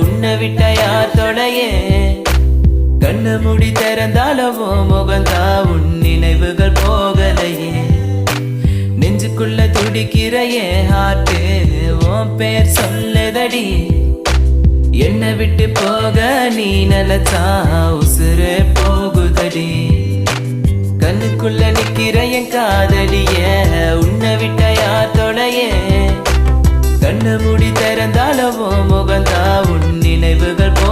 உன்னை விட்ட யார் தொடையே கண்ணு முடி திறந்தாலவோ முகந்தா உன் நினைவுகள் போகலையே நெஞ்சுக்குள்ள துடிக்கிற என் ஹார்ட்டு உன் பேர் சொல்லுதடி என்னை விட்டு போக நீ நினைச்சா உசுரே போகுதடி கண்ணுக்குள்ள நிக்கிற என் காதலிய உன்னை விட்ட யார் தொடையே கண்ணு முடி திறந்தாலவோ முகந்தா உன் நினைவுகள் போ